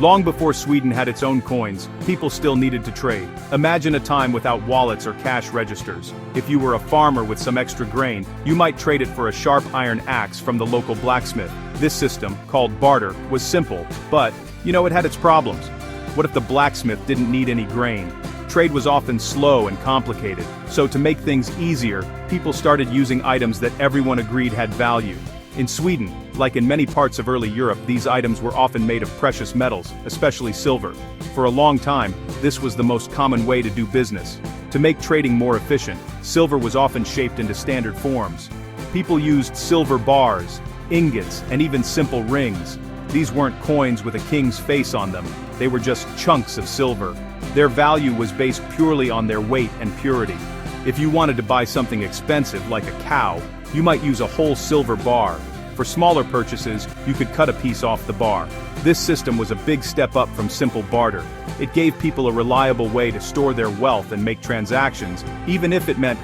Long before Sweden had its own coins, people still needed to trade. Imagine a time without wallets or cash registers. If you were a farmer with some extra grain, you might trade it for a sharp iron axe from the local blacksmith. This system, called barter, was simple, but, it had its problems. What if the blacksmith didn't need any grain? Trade was often slow and complicated, so to make things easier, people started using items that everyone agreed had value. In Sweden, like in many parts of early Europe, these items were often made of precious metals, especially silver. For a long time, this was the most common way to do business. To make trading more efficient, silver was often shaped into standard forms. People used silver bars, ingots, and even simple rings. These weren't coins with a king's face on them, they were just chunks of silver. Their value was based purely on their weight and purity. If you wanted to buy something expensive like a cow, you might use a whole silver bar. For smaller purchases, you could cut a piece off the bar. This system was a big step up from simple barter. It gave people a reliable way to store their wealth and make transactions, even if it meant,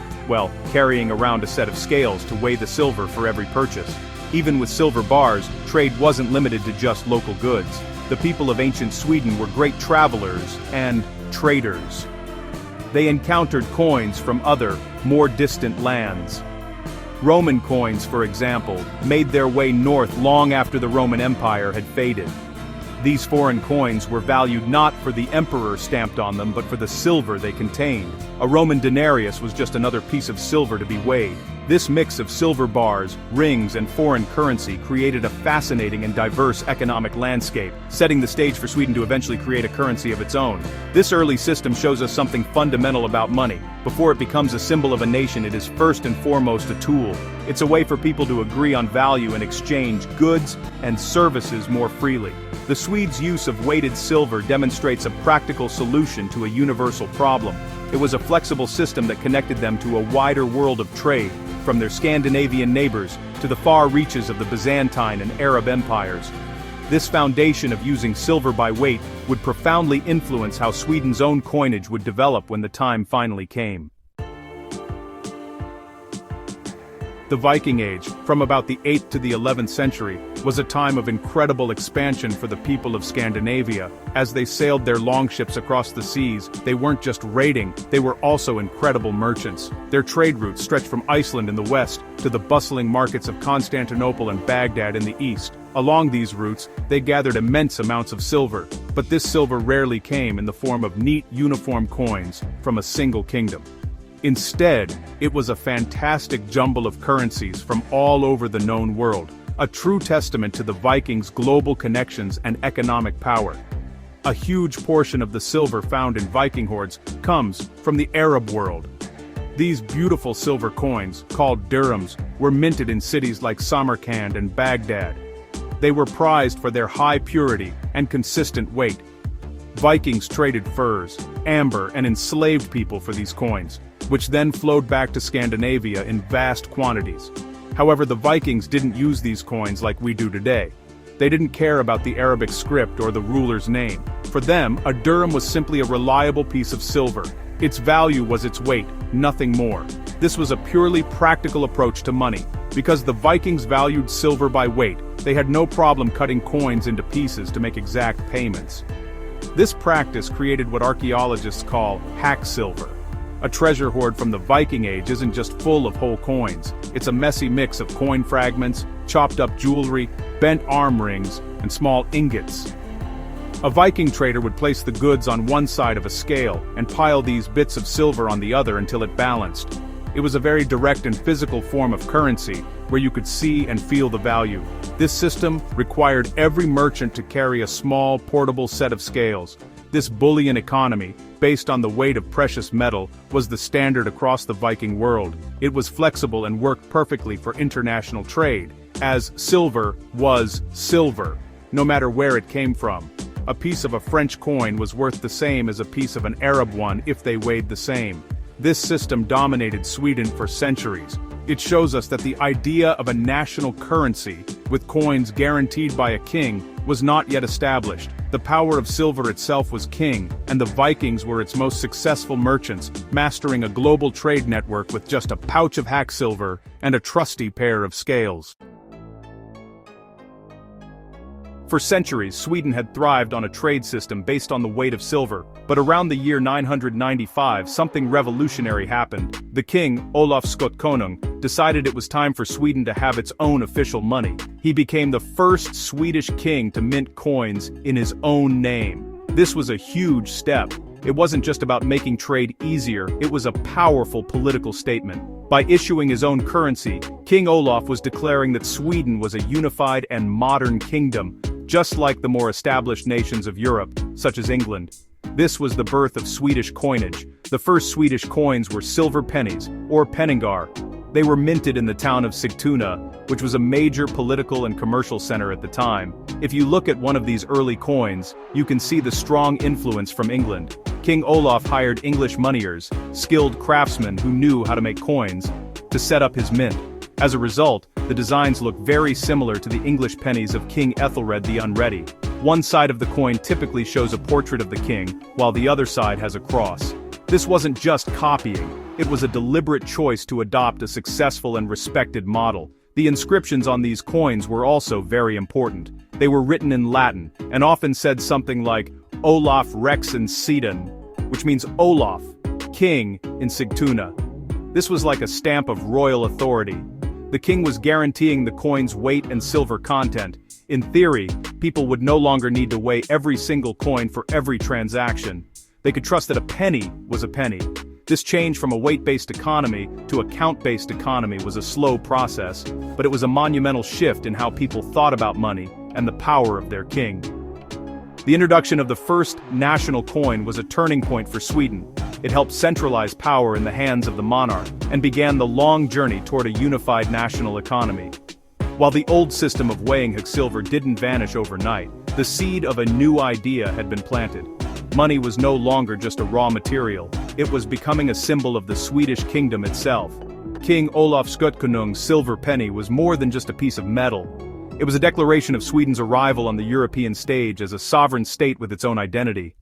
carrying around a set of scales to weigh the silver for every purchase. Even with silver bars, trade wasn't limited to just local goods. The people of ancient Sweden were great travelers and traders. They encountered coins from other, more distant lands. Roman coins, for example, made their way north long after the Roman Empire had faded. These foreign coins were valued not for the emperor stamped on them but for the silver they contained. A Roman denarius was just another piece of silver to be weighed. This mix of silver bars, rings, and foreign currency created a fascinating and diverse economic landscape, setting the stage for Sweden to eventually create a currency of its own. This early system shows us something fundamental about money. Before it becomes a symbol of a nation, it is first and foremost a tool. It's a way for people to agree on value and exchange goods and services more freely. The Swedes' use of weighted silver demonstrates a practical solution to a universal problem. It was a flexible system that connected them to a wider world of trade, from their Scandinavian neighbors to the far reaches of the Byzantine and Arab empires. This foundation of using silver by weight would profoundly influence how Sweden's own coinage would develop when the time finally came. The Viking Age, from about the 8th to the 11th century, was a time of incredible expansion for the people of Scandinavia. As they sailed their longships across the seas, they weren't just raiding, they were also incredible merchants. Their trade routes stretched from Iceland in the west to the bustling markets of Constantinople and Baghdad in the east. Along these routes, they gathered immense amounts of silver, but this silver rarely came in the form of neat, uniform coins from a single kingdom. Instead, it was a fantastic jumble of currencies from all over the known world, a true testament to the Vikings' global connections and economic power. A huge portion of the silver found in Viking hoards comes from the Arab world. These beautiful silver coins, called dirhams, were minted in cities like Samarkand and Baghdad. They were prized for their high purity and consistent weight. Vikings traded furs, amber, and enslaved people for these coins, which then flowed back to Scandinavia in vast quantities. However, the Vikings didn't use these coins like we do today. They didn't care about the Arabic script or the ruler's name. For them, a dirham was simply a reliable piece of silver. Its value was its weight, nothing more. This was a purely practical approach to money. Because the Vikings valued silver by weight, they had no problem cutting coins into pieces to make exact payments. This practice created what archaeologists call hack silver. A treasure hoard from the Viking Age isn't just full of whole coins, it's a messy mix of coin fragments, chopped up jewelry, bent arm rings, and small ingots. A Viking trader would place the goods on one side of a scale and pile these bits of silver on the other until it balanced. It was a very direct and physical form of currency, where you could see and feel the value. This system required every merchant to carry a small, portable set of scales. This bullion economy, based on the weight of precious metal, was the standard across the Viking world. It was flexible and worked perfectly for international trade, as silver was silver, no matter where it came from. A piece of a French coin was worth the same as a piece of an Arab one if they weighed the same. This system dominated Sweden for centuries. It shows us that the idea of a national currency, with coins guaranteed by a king, was not yet established. The power of silver itself was king, and the Vikings were its most successful merchants, mastering a global trade network with just a pouch of hack silver and a trusty pair of scales. For centuries, Sweden had thrived on a trade system based on the weight of silver, but around the year 995 something revolutionary happened. The king, Olof Skötkonung, decided it was time for Sweden to have its own official money. He became the first Swedish king to mint coins in his own name. This was a huge step. It wasn't just about making trade easier, it was a powerful political statement. By issuing his own currency, King Olof was declaring that Sweden was a unified and modern kingdom, just like the more established nations of Europe, such as England. This was the birth of Swedish coinage. The first Swedish coins were silver pennies, or penningar. They were minted in the town of Sigtuna, which was a major political and commercial center at the time. If you look at one of these early coins, you can see the strong influence from England. King Olaf hired English moneyers, skilled craftsmen who knew how to make coins, to set up his mint. As a result, the designs look very similar to the English pennies of King Ethelred the Unready. One side of the coin typically shows a portrait of the king, while the other side has a cross. This wasn't just copying, it was a deliberate choice to adopt a successful and respected model. The inscriptions on these coins were also very important. They were written in Latin, and often said something like, Olaf Rex in Sweden, which means Olaf, king, in Sigtuna. This was like a stamp of royal authority. The king was guaranteeing the coin's weight and silver content. In theory, people would no longer need to weigh every single coin for every transaction. They could trust that a penny was a penny. This change from a weight-based economy to a count-based economy was a slow process, but it was a monumental shift in how people thought about money and the power of their king. The introduction of the first national coin was a turning point for Sweden. It helped centralize power in the hands of the monarch, and began the long journey toward a unified national economy. While the old system of weighing silver didn't vanish overnight, the seed of a new idea had been planted. Money was no longer just a raw material, it was becoming a symbol of the Swedish kingdom itself. King Olof Skötkonung's silver penny was more than just a piece of metal. It was a declaration of Sweden's arrival on the European stage as a sovereign state with its own identity.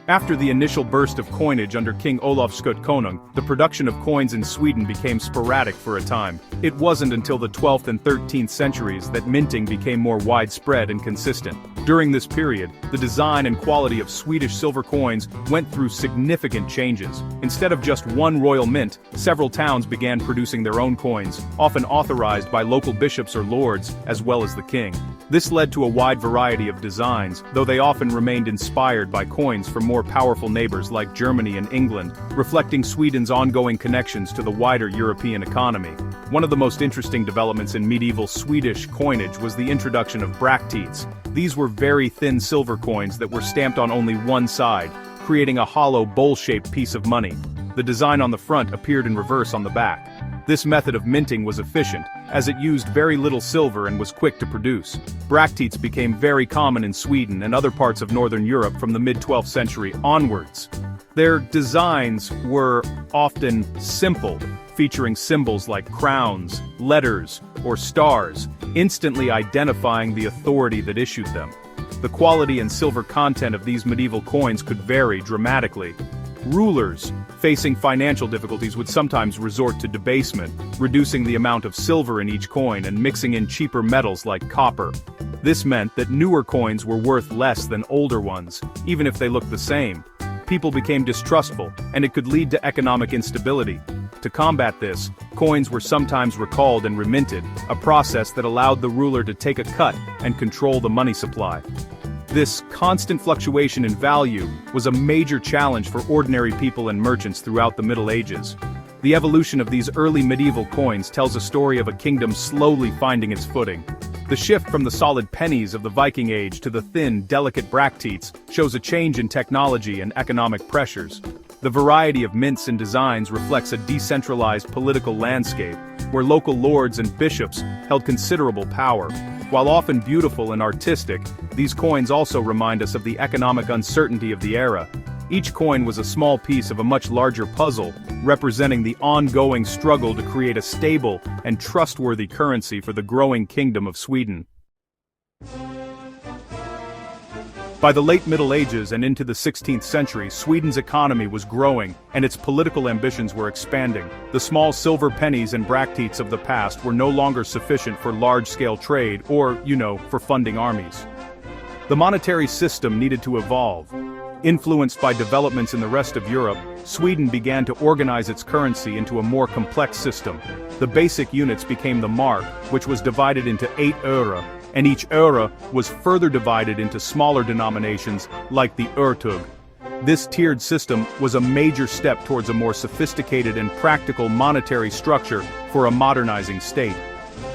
After the initial burst of coinage under King Olof Skötkonung, the production of coins in Sweden became sporadic for a time. It wasn't until the 12th and 13th centuries that minting became more widespread and consistent. During this period, the design and quality of Swedish silver coins went through significant changes. Instead of just one royal mint, several towns began producing their own coins, often authorized by local bishops or lords, as well as the king. This led to a wide variety of designs, though they often remained inspired by coins from more powerful neighbors like Germany and England, reflecting Sweden's ongoing connections to the wider European economy. One of the most interesting developments in medieval Swedish coinage was the introduction of bracteates. These were very thin silver coins that were stamped on only one side, creating a hollow bowl-shaped piece of money. The design on the front appeared in reverse on the back. This method of minting was efficient, as it used very little silver and was quick to produce. Bracteates became very common in Sweden and other parts of Northern Europe from the mid-12th century onwards. Their designs were often simple, featuring symbols like crowns, letters, or stars, instantly identifying the authority that issued them. The quality and silver content of these medieval coins could vary dramatically. Rulers, facing financial difficulties, would sometimes resort to debasement, reducing the amount of silver in each coin and mixing in cheaper metals like copper. This meant that newer coins were worth less than older ones, even if they looked the same. People became distrustful, and it could lead to economic instability. To combat this, coins were sometimes recalled and reminted, a process that allowed the ruler to take a cut and control the money supply. This constant fluctuation in value was a major challenge for ordinary people and merchants throughout the Middle Ages. The evolution of these early medieval coins tells a story of a kingdom slowly finding its footing. The shift from the solid pennies of the Viking Age to the thin, delicate bracteates shows a change in technology and economic pressures. The variety of mints and designs reflects a decentralized political landscape, where local lords and bishops held considerable power. While often beautiful and artistic, these coins also remind us of the economic uncertainty of the era. Each coin was a small piece of a much larger puzzle, representing the ongoing struggle to create a stable and trustworthy currency for the growing kingdom of Sweden. By the late Middle Ages and into the 16th century, Sweden's economy was growing, and its political ambitions were expanding. The small silver pennies and bracteates of the past were no longer sufficient for large-scale trade or, for funding armies. The monetary system needed to evolve. Influenced by developments in the rest of Europe, Sweden began to organize its currency into a more complex system. The basic units became the mark, which was divided into 8 öre, and each öre was further divided into smaller denominations, like the örtug. This tiered system was a major step towards a more sophisticated and practical monetary structure for a modernizing state.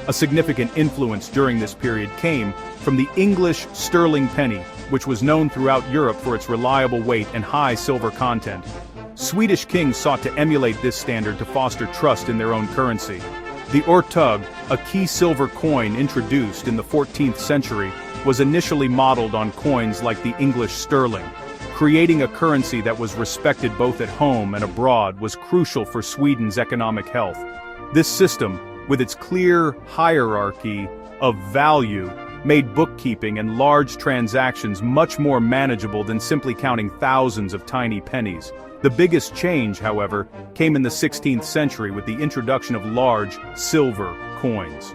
A significant influence during this period came from the English sterling penny, which was known throughout Europe for its reliable weight and high silver content. Swedish kings sought to emulate this standard to foster trust in their own currency. The örtug, a key silver coin introduced in the 14th century, was initially modeled on coins like the English sterling. Creating a currency that was respected both at home and abroad was crucial for Sweden's economic health. This system, with its clear hierarchy of value, made bookkeeping and large transactions much more manageable than simply counting thousands of tiny pennies. The biggest change, however, came in the 16th century with the introduction of large, silver coins.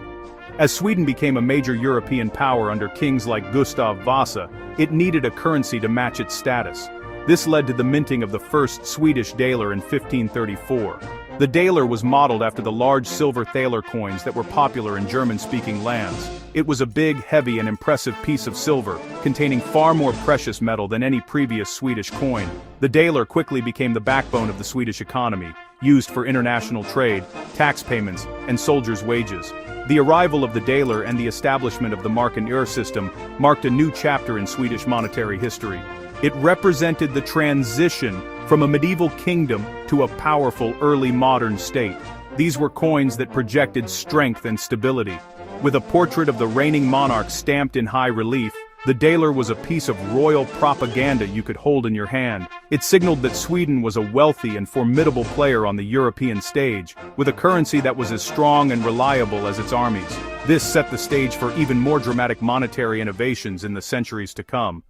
As Sweden became a major European power under kings like Gustav Vasa, it needed a currency to match its status. This led to the minting of the first Swedish daler in 1534. The daler was modeled after the large silver thaler coins that were popular in German-speaking lands. It was a big, heavy, and impressive piece of silver, containing far more precious metal than any previous Swedish coin. The daler quickly became the backbone of the Swedish economy, used for international trade, tax payments, and soldiers' wages. The arrival of the daler and the establishment of the mark and öre system marked a new chapter in Swedish monetary history. It represented the transition from a medieval kingdom to a powerful early modern state. These were coins that projected strength and stability. With a portrait of the reigning monarch stamped in high relief, the daler was a piece of royal propaganda you could hold in your hand. It signaled that Sweden was a wealthy and formidable player on the European stage, with a currency that was as strong and reliable as its armies. This set the stage for even more dramatic monetary innovations in the centuries to come.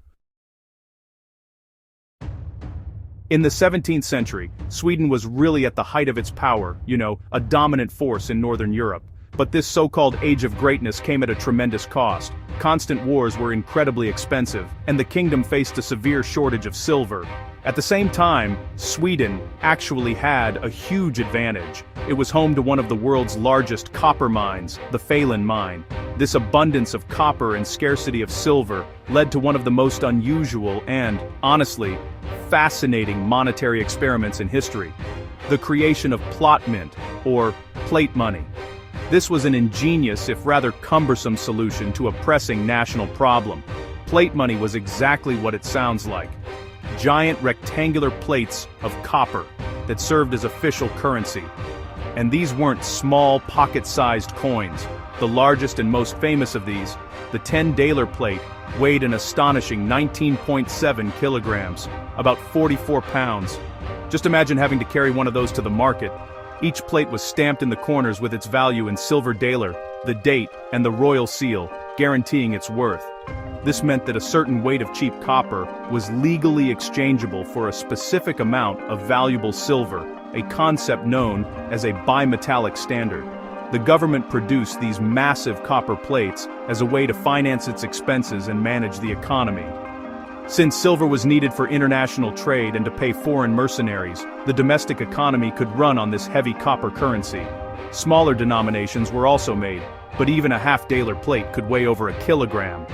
In the 17th century, Sweden was really at the height of its power, a dominant force in Northern Europe. But this so-called Age of Greatness came at a tremendous cost. Constant wars were incredibly expensive, and the kingdom faced a severe shortage of silver. At the same time, Sweden actually had a huge advantage. It was home to one of the world's largest copper mines, the Falun mine. This abundance of copper and scarcity of silver led to one of the most unusual and, honestly, fascinating monetary experiments in history: the creation of plot mint, or plate money. This was an ingenious, if rather cumbersome, solution to a pressing national problem. Plate money was exactly what it sounds like: giant rectangular plates of copper that served as official currency. And these weren't small, pocket-sized coins. The largest and most famous of these, the 10 daler plate, weighed an astonishing 19.7 kilograms, about 44 pounds. Just imagine having to carry one of those to the market. Each plate was stamped in the corners with its value in silver daler, the date, and the royal seal, guaranteeing its worth. This meant that a certain weight of cheap copper was legally exchangeable for a specific amount of valuable silver, a concept known as a bimetallic standard. The government produced these massive copper plates as a way to finance its expenses and manage the economy. Since silver was needed for international trade and to pay foreign mercenaries, the domestic economy could run on this heavy copper currency. Smaller denominations were also made, but even a half-daler plate could weigh over a kilogram.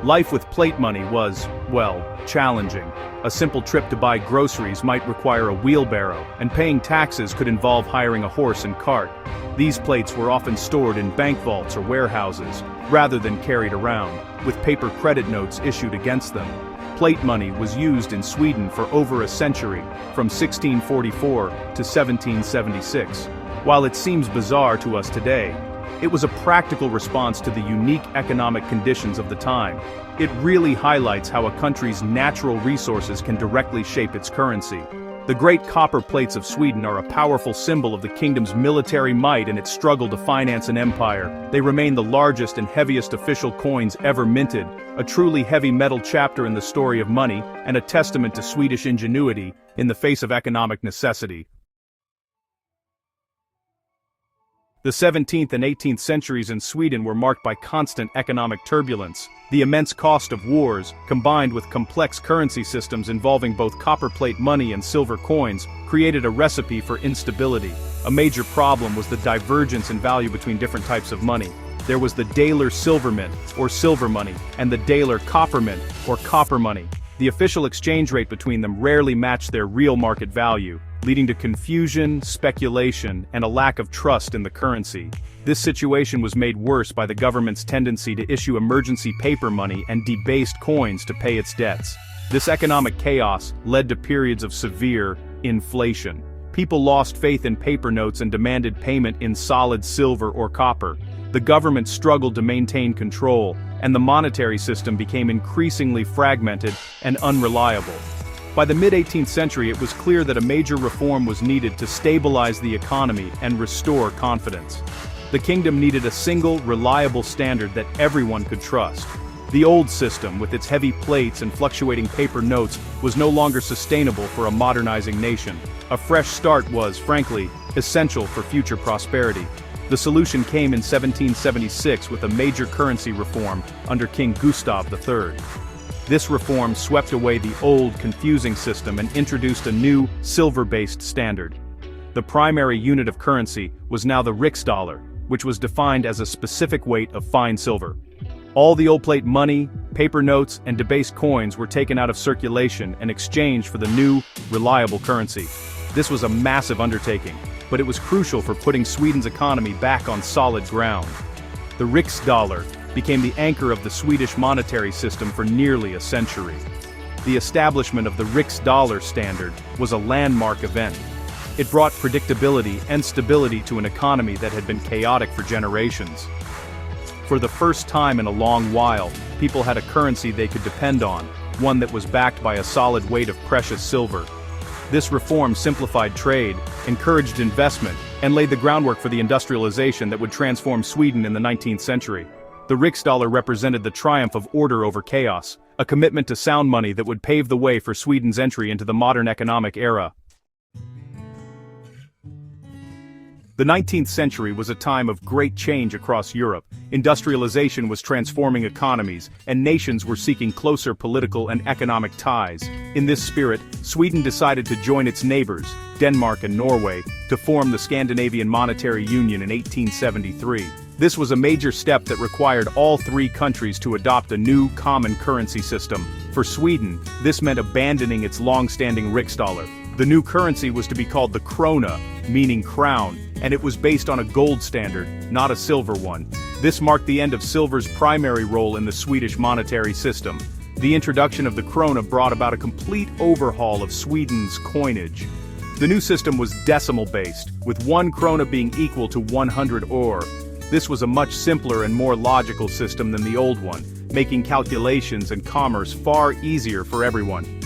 Life with plate money was, well, challenging. A simple trip to buy groceries might require a wheelbarrow, and paying taxes could involve hiring a horse and cart. These plates were often stored in bank vaults or warehouses, rather than carried around, with paper credit notes issued against them. Plate money was used in Sweden for over a century, from 1644 to 1776. While it seems bizarre to us today, it was a practical response to the unique economic conditions of the time. It really highlights how a country's natural resources can directly shape its currency. The great copper plates of Sweden are a powerful symbol of the kingdom's military might and its struggle to finance an empire. They remain the largest and heaviest official coins ever minted, a truly heavy metal chapter in the story of money, and a testament to Swedish ingenuity in the face of economic necessity. The 17th and 18th centuries in Sweden were marked by constant economic turbulence. The immense cost of wars, combined with complex currency systems involving both copper plate money and silver coins, created a recipe for instability. A major problem was the divergence in value between different types of money. There was the daler silver mint, or silver money, and the daler copper mint, or copper money. The official exchange rate between them rarely matched their real market value, leading to confusion, speculation, and a lack of trust in the currency. This situation was made worse by the government's tendency to issue emergency paper money and debased coins to pay its debts. This economic chaos led to periods of severe inflation. People lost faith in paper notes and demanded payment in solid silver or copper. The government struggled to maintain control, and the monetary system became increasingly fragmented and unreliable. By the mid-18th century, it was clear that a major reform was needed to stabilize the economy and restore confidence. The kingdom needed a single, reliable standard that everyone could trust. The old system, with its heavy plates and fluctuating paper notes, was no longer sustainable for a modernizing nation. A fresh start was, frankly, essential for future prosperity. The solution came in 1776 with a major currency reform under King Gustav III. This reform swept away the old, confusing system and introduced a new, silver-based standard. The primary unit of currency was now the riksdaler, which was defined as a specific weight of fine silver. All the old plate money, paper notes, and debased coins were taken out of circulation and exchanged for the new, reliable currency. This was a massive undertaking, but it was crucial for putting Sweden's economy back on solid ground. The riksdaler became the anchor of the Swedish monetary system for nearly a century. The establishment of the riksdaler standard was a landmark event. It brought predictability and stability to an economy that had been chaotic for generations. For the first time in a long while, people had a currency they could depend on, one that was backed by a solid weight of precious silver. This reform simplified trade, encouraged investment, and laid the groundwork for the industrialization that would transform Sweden in the 19th century. The riksdaler represented the triumph of order over chaos, a commitment to sound money that would pave the way for Sweden's entry into the modern economic era. The 19th century was a time of great change across Europe. Industrialization was transforming economies, and nations were seeking closer political and economic ties. In this spirit, Sweden decided to join its neighbors, Denmark and Norway, to form the Scandinavian Monetary Union in 1873. This was a major step that required all three countries to adopt a new common currency system. For Sweden, this meant abandoning its long-standing riksdaler. The new currency was to be called the krona, meaning crown, and it was based on a gold standard, not a silver one. This marked the end of silver's primary role in the Swedish monetary system. The introduction of the krona brought about a complete overhaul of Sweden's coinage. The new system was decimal-based, with 1 krona being equal to 100 öre. This was a much simpler and more logical system than the old one, making calculations and commerce far easier for everyone.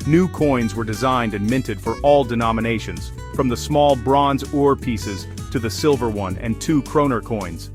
New coins were designed and minted for all denominations, from the small bronze öre pieces to the silver 1 and 2 kroner coins.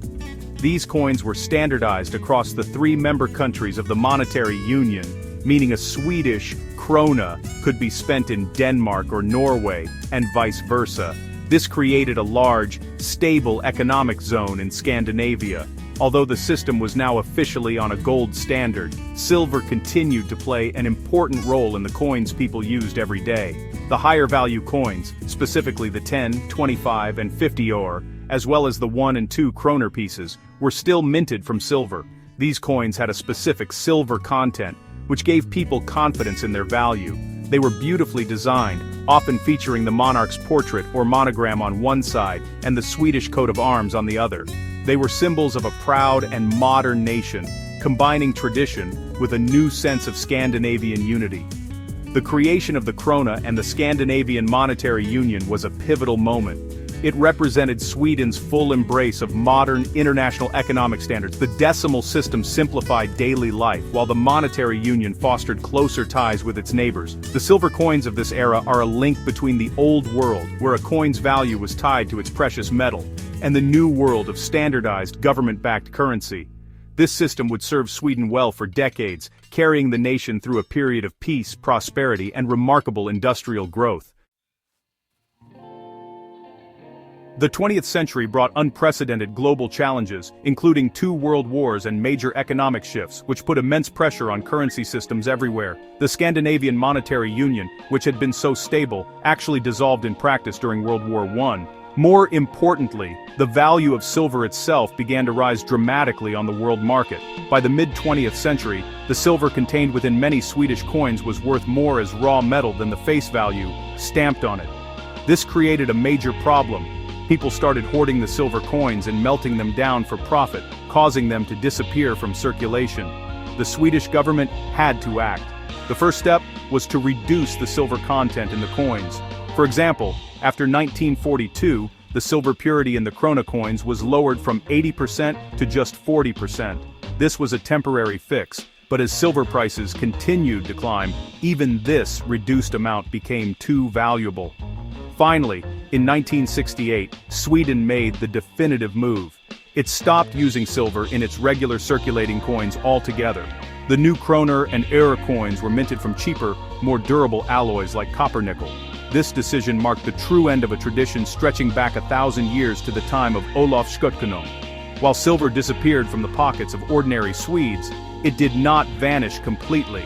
These coins were standardized across the 3 member countries of the monetary union, meaning a Swedish krona could be spent in Denmark or Norway, and vice versa. This created a large, stable economic zone in Scandinavia. Although the system was now officially on a gold standard, silver continued to play an important role in the coins people used every day. The higher value coins, specifically the 10, 25, and 50 öre, as well as the 1 and 2 kroner pieces, were still minted from silver. These coins had a specific silver content, which gave people confidence in their value. They were beautifully designed, often featuring the monarch's portrait or monogram on one side and the Swedish coat of arms on the other. They were symbols of a proud and modern nation, combining tradition with a new sense of Scandinavian unity. The creation of the krona and the Scandinavian Monetary Union was a pivotal moment. It represented Sweden's full embrace of modern, international economic standards. The decimal system simplified daily life, while the monetary union fostered closer ties with its neighbors. The silver coins of this era are a link between the old world, where a coin's value was tied to its precious metal, and the new world of standardized, government-backed currency. This system would serve Sweden well for decades, carrying the nation through a period of peace, prosperity, and remarkable industrial growth. The 20th century brought unprecedented global challenges, including 2 world wars and major economic shifts, which put immense pressure on currency systems everywhere. The Scandinavian monetary union, which had been so stable, actually dissolved in practice during World War I. More importantly, the value of silver itself began to rise dramatically on the world market. By the mid-20th century, the silver contained within many Swedish coins was worth more as raw metal than the face value stamped on it. This created a major problem. People started hoarding the silver coins and melting them down for profit, causing them to disappear from circulation. The Swedish government had to act. The first step was to reduce the silver content in the coins. For example, after 1942, the silver purity in the krona coins was lowered from 80% to just 40%. This was a temporary fix, but as silver prices continued to climb, even this reduced amount became too valuable. Finally, in 1968, Sweden made the definitive move. It stopped using silver in its regular circulating coins altogether. The new kroner and öre coins were minted from cheaper, more durable alloys like copper nickel. This decision marked the true end of a tradition stretching back 1,000 years to the time of Olof Skötkonung. While silver disappeared from the pockets of ordinary Swedes, it did not vanish completely.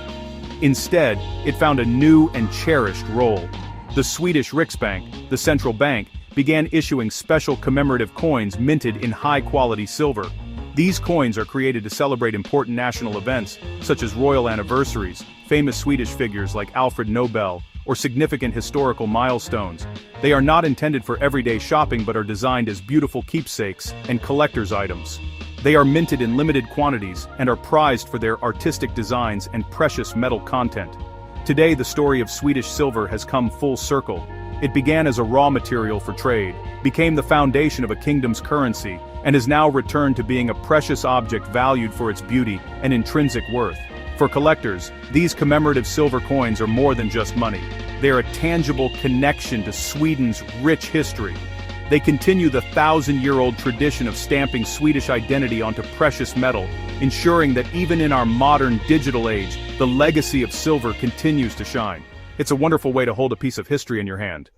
Instead, it found a new and cherished role. The Swedish Riksbank, the central bank, began issuing special commemorative coins minted in high-quality silver. These coins are created to celebrate important national events, such as royal anniversaries, famous Swedish figures like Alfred Nobel, or significant historical milestones. They are not intended for everyday shopping but are designed as beautiful keepsakes and collector's items. They are minted in limited quantities and are prized for their artistic designs and precious metal content. Today, the story of Swedish silver has come full circle. It began as a raw material for trade, became the foundation of a kingdom's currency, and has now returned to being a precious object valued for its beauty and intrinsic worth. For collectors, these commemorative silver coins are more than just money. They are a tangible connection to Sweden's rich history. They continue the 1,000-year-old tradition of stamping Swedish identity onto precious metal, ensuring that even in our modern digital age, the legacy of silver continues to shine. It's a wonderful way to hold a piece of history in your hand.